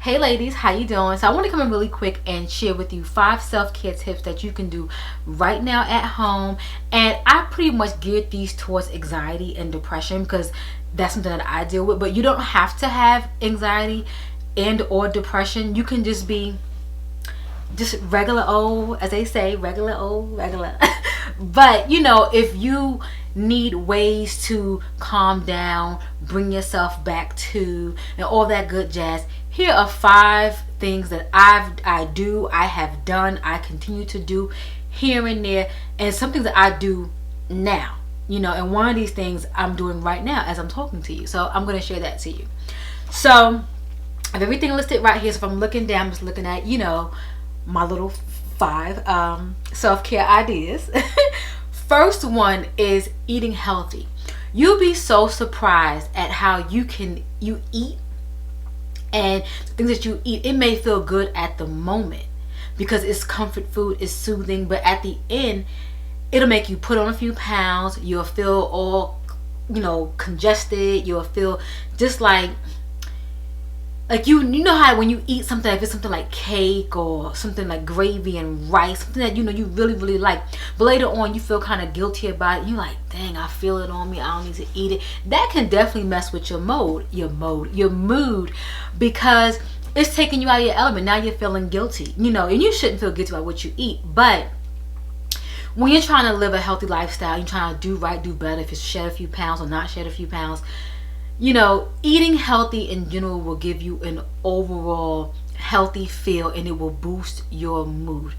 Hey ladies, how you doing? So I want to come in really quick and share with you 5 self-care tips that you can do right now at home. And I pretty much geared these towards anxiety and depression because that's something that I deal with. But you don't have to have anxiety and or depression. You can just be just regular old, as they say, regular old, regular. But if you need ways to calm down, bring yourself back to, and all that good jazz, here are 5 things that I have done, I continue to do here and there, and some things that I do now. And one of these things I'm doing right now as I'm talking to you. So I'm going to share that to you. So I have everything listed right here. So if I'm looking down, I'm just looking at, my little 5 self-care ideas. First one is eating healthy. You'll be so surprised at how you eat, and the things that you eat, it may feel good at the moment because it's comfort food, it's soothing, but at the end it'll make you put on a few pounds. You'll feel all congested. You'll feel just like you know how when you eat something, if it's something like cake or something like gravy and rice, something that you really really like, but later on you feel kind of guilty about it. You're like, dang, I feel it on me, I don't need to eat it. That can definitely mess with your mood, because it's taking you out of your element. Now you're feeling guilty, and you shouldn't feel guilty about what you eat. But when you're trying to live a healthy lifestyle, you're trying to do right, do better, if it's shed a few pounds or not shed a few pounds, eating healthy in general will give you an overall healthy feel, and it will boost your mood.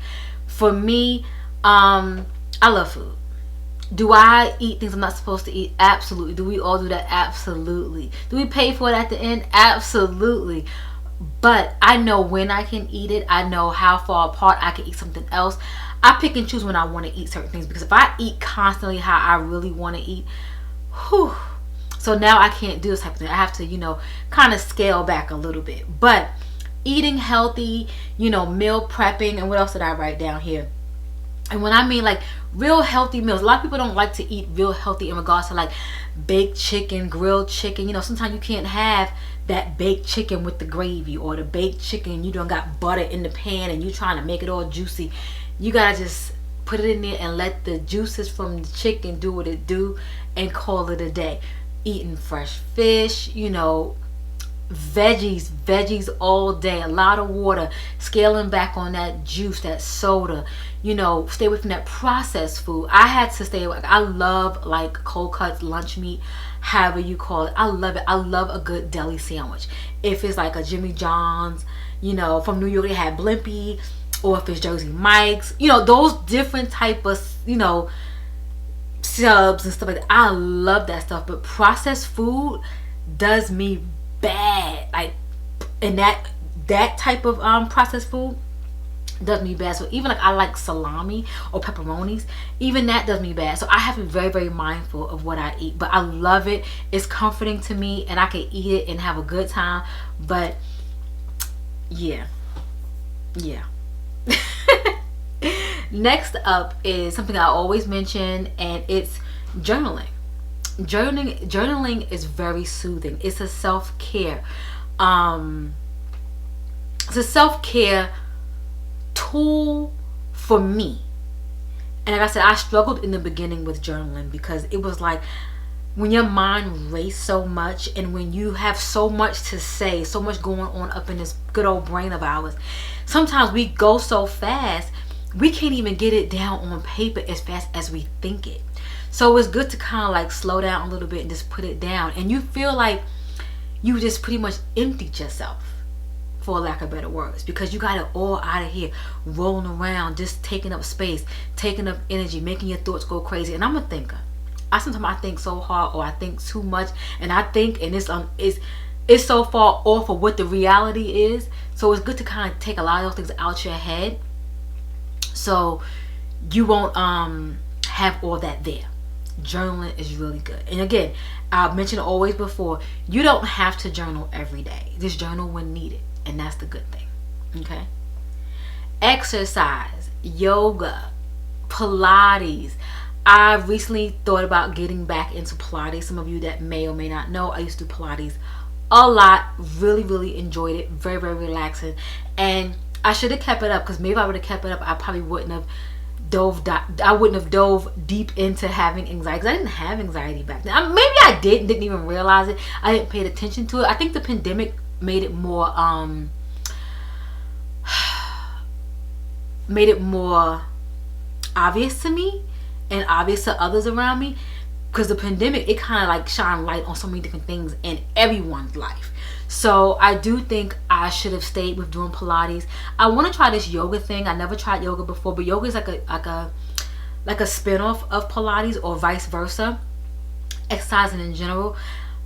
For me, I love food. Do I eat things I'm not supposed to eat? Absolutely. Do we all do that? Absolutely. Do we pay for it at the end? Absolutely. But I know when I can eat it. I know how far apart I can eat something else. I pick and choose when I want to eat certain things, because if I eat constantly how I really want to eat, whew. So now I can't do this type of thing. I have to, kind of scale back a little bit. But eating healthy, meal prepping, and what else did I write down here? And when I mean like real healthy meals, a lot of people don't like to eat real healthy in regards to like baked chicken, grilled chicken. Sometimes you can't have that baked chicken with the gravy, or the baked chicken you don't got butter in the pan and you trying to make it all juicy. You gotta just put it in there and let the juices from the chicken do what it do and call it a day. Eating fresh fish, veggies all day, a lot of water, scaling back on that juice, that soda, stay away from that processed food. I had to stay away. I love like cold cuts, lunch meat, however you call it. I love it. I love a good deli sandwich. If it's like a Jimmy John's, from New York, they had Blimpie, or if it's Jersey Mike's, those different type of, subs and stuff like that. I love that stuff. But processed food does me bad. And that type of processed food does me bad. So even like I like salami or pepperonis, even that does me bad. So I have to be very very mindful of what I eat. But I love it. It's comforting to me, and I can eat it and have a good time. But yeah. Next up is something I always mention, and it's journaling. Journaling is very soothing. It's a self-care. It's a self-care tool for me. And like I said, I struggled in the beginning with journaling, because it was like when your mind races so much, and when you have so much to say, so much going on up in this good old brain of ours, sometimes we go so fast we can't even get it down on paper as fast as we think it. So it's good to kind of like slow down a little bit and just put it down, and you feel like you just pretty much emptied yourself, for lack of better words, because you got it all out of here, rolling around, just taking up space, taking up energy, making your thoughts go crazy. And I'm a thinker. Sometimes I think so hard, or I think too much, and it's so far off of what the reality is. So it's good to kind of take a lot of those things out your head, so you won't have all that there. Journaling is really good. And again, I've mentioned always before, you don't have to journal every day. Just journal when needed, and that's the good thing. Okay. Exercise, yoga, Pilates. I recently thought about getting back into Pilates. Some of you that may or may not know, I used to do Pilates a lot. Really enjoyed it. Very relaxing. And I should have kept it up, because maybe if I would have kept it up, I probably wouldn't have dove deep into having anxiety, because I didn't have anxiety back then. Maybe I didn't even realize it. I didn't pay attention to it. I think the pandemic made it more obvious to me and obvious to others around me, because the pandemic, it kind of like shined light on so many different things in everyone's life. So I do think I should have stayed with doing Pilates. I want to try this yoga thing. I never tried yoga before, but yoga is like a spin-off of Pilates, or vice versa. Exercising in general,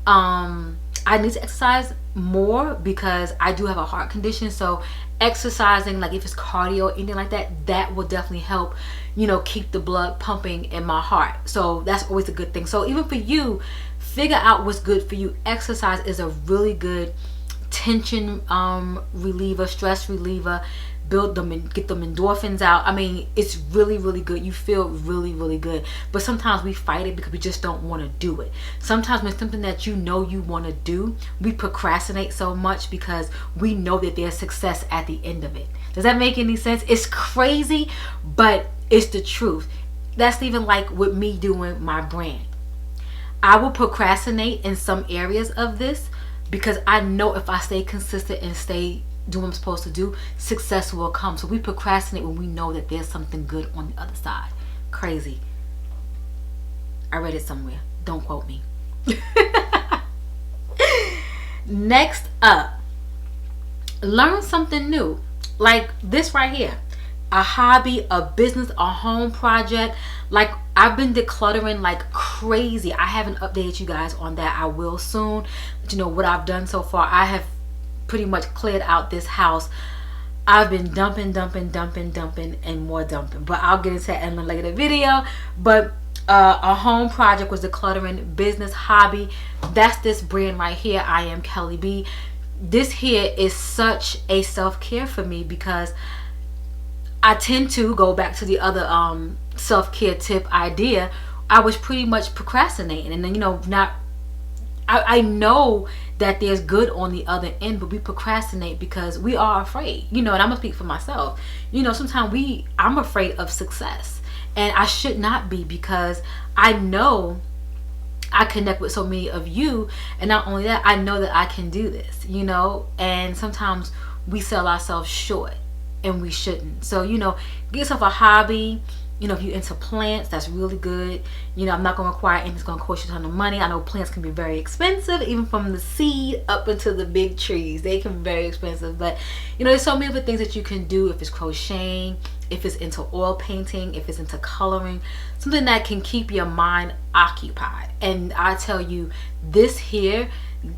I need to exercise more because I do have a heart condition. So exercising, like if it's cardio or anything like that, that will definitely help, you know, keep the blood pumping in my heart. So that's always a good thing. So even for you, figure out what's good for you. Exercise is a really good tension reliever, stress reliever. Build them and get them endorphins out. I mean, it's really good. You feel really good. But sometimes we fight it because we just don't want to do it. Sometimes when it's something that you know you want to do, we procrastinate so much because we know that there's success at the end of it. Does that make any sense? It's crazy, but it's the truth. That's even like with me doing my brand. I will procrastinate in some areas of this because I know if I stay consistent and stay do what I'm supposed to do, success will come. So we procrastinate when we know that there's something good on the other side. Crazy. I read it somewhere. Don't quote me. Next up, learn something new. Like this right here. A hobby, a business, a home project. Like I've been decluttering like crazy. I haven't updated you guys on that. I will soon. But you know what I've done so far. I have pretty much cleared out this house. I've been dumping and more dumping, but I'll get into that in a later video. But a home project was decluttering, business, hobby. That's this brand right here, iamKeliB. This here is such a self-care for me because I tend to go back to the other self-care tip idea. I was pretty much procrastinating, and then I know that there's good on the other end, but we procrastinate because we are afraid, and I'm gonna speak for myself. Sometimes I'm afraid of success, and I should not be, because I know I connect with so many of you, and not only that, I know that I can do this, and sometimes we sell ourselves short and we shouldn't. So, get yourself a hobby. If you're into plants, that's really good. I'm not going to require anything that's going to cost you a ton of money. I know plants can be very expensive, even from the seed up into the big trees. They can be very expensive. But, there's so many other things that you can do. If it's crocheting, if it's into oil painting, if it's into coloring, something that can keep your mind occupied. And I tell you, this here,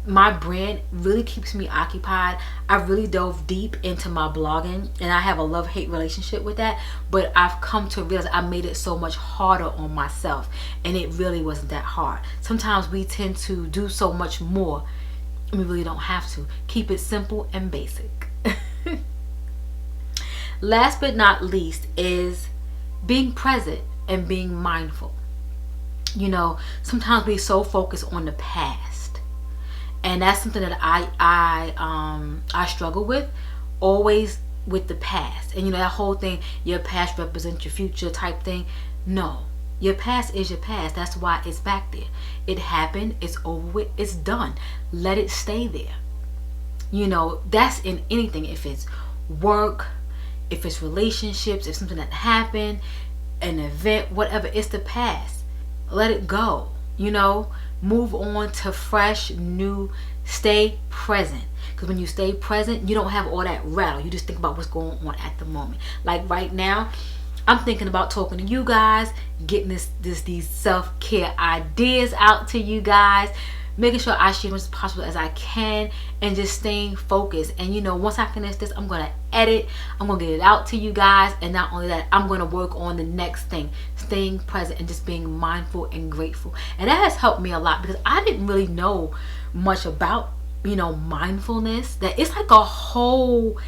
my brand really keeps me occupied. I really dove deep into my blogging, and I have a love-hate relationship with that, but I've come to realize I made it so much harder on myself, and it really wasn't that hard. Sometimes we tend to do so much more, and we really don't have to. Keep it simple and basic. Last but not least is being present and being mindful. Sometimes we're so focused on the past, and that's something that I struggle with, always with the past. And that whole thing, your past represents your future type thing. No, your past is your past. That's why it's back there. It happened, it's over with, it's done. Let it stay there. That's in anything. If it's work, if it's relationships, if something that happened, an event, whatever, it's the past. Let it go. Move on to fresh, new. Stay present, because when you stay present, you don't have all that rattle. You just think about what's going on at the moment. Like right now, I'm thinking about talking to you guys, getting these self-care ideas out to you guys, making sure I share as much as possible as I can, and just staying focused. And once I finish this, I'm gonna edit, I'm gonna get it out to you guys, and not only that, I'm gonna work on the next thing, staying present and just being mindful and grateful. And that has helped me a lot, because I didn't really know much about mindfulness. That it's like a whole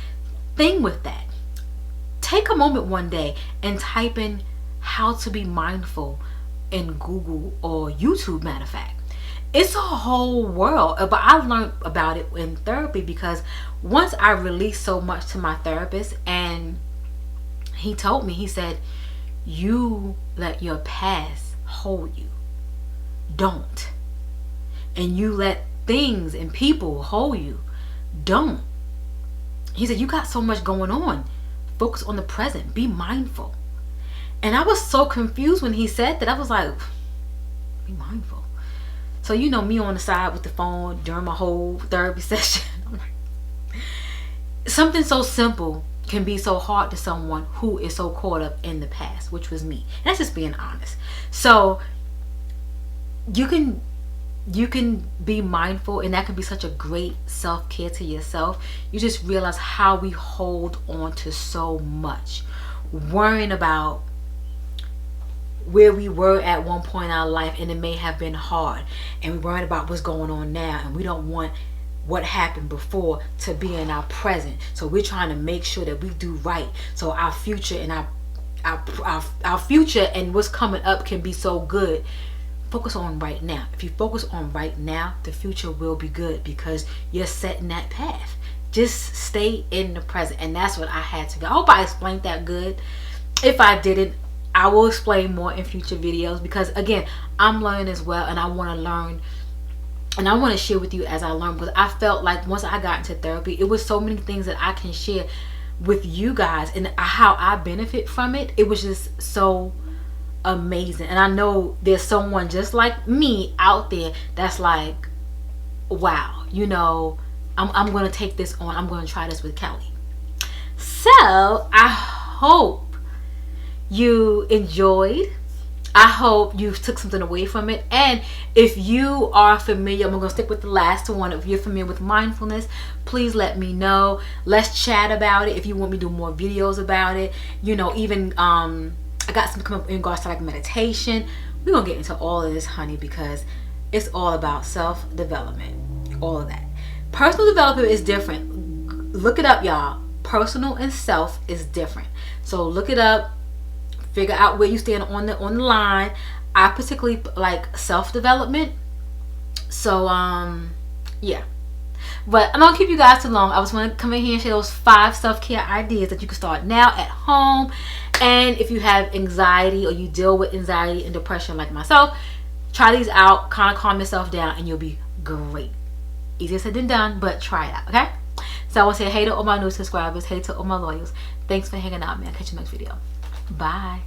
thing with that. Take a moment one day and type in how to be mindful in Google or YouTube, matter of fact, It's a whole world. But I learned about it in therapy, because once I released so much to my therapist, and he told me, he said, you let your past hold you. Don't. And you let things and people hold you. Don't. He said, you got so much going on. Focus on the present. Be mindful. And I was so confused when he said that. I was like, be mindful. So you know me on the side with the phone during my whole therapy session. I'm like, something so simple can be so hard to someone who is so caught up in the past, which was me. And that's just being honest. So you can be mindful, and that can be such a great self-care to yourself. You just realize how we hold on to so much, worrying about where we were at one point in our life, and it may have been hard, and we're worried about what's going on now, and we don't want what happened before to be in our present. So we're trying to make sure that we do right, so our future and our future and what's coming up can be so good. Focus on right now. If you focus on right now, the future will be good, because you're setting that path. Just stay in the present. And that's what I had to do. I hope I explained that good. If I didn't, I will explain more in future videos, because again, I'm learning as well, and I want to learn, and I want to share with you as I learn, because I felt like once I got into therapy, it was so many things that I can share with you guys and how I benefit from it. It was just so amazing. And I know there's someone just like me out there that's like, wow, you know, I'm going to take this on. I'm going to try this with Keli. So I hope you enjoyed. I hope you took something away from it. And if you are familiar, I'm going to stick with the last one. If you're familiar with mindfulness, please let me know. Let's chat about it. If you want me to do more videos about it, you know, even I got something coming up in regards to like meditation. We're going to get into all of this, honey, because it's all about self-development. All of that. Personal development is different. Look it up, y'all. Personal and self is different. So look it up. Figure out where you stand on the line. I particularly like self-development. So yeah. But I'm not gonna keep you guys too long. I just want to come in here and share those 5 self-care ideas that you can start now at home. And if you have anxiety, or you deal with anxiety and depression like myself, try these out, kind of calm yourself down, and you'll be great. Easier said than done, but try it out, okay? So I want to say hey to all my new subscribers, hey to all my loyals. Thanks for hanging out, man. Catch you next video. Bye.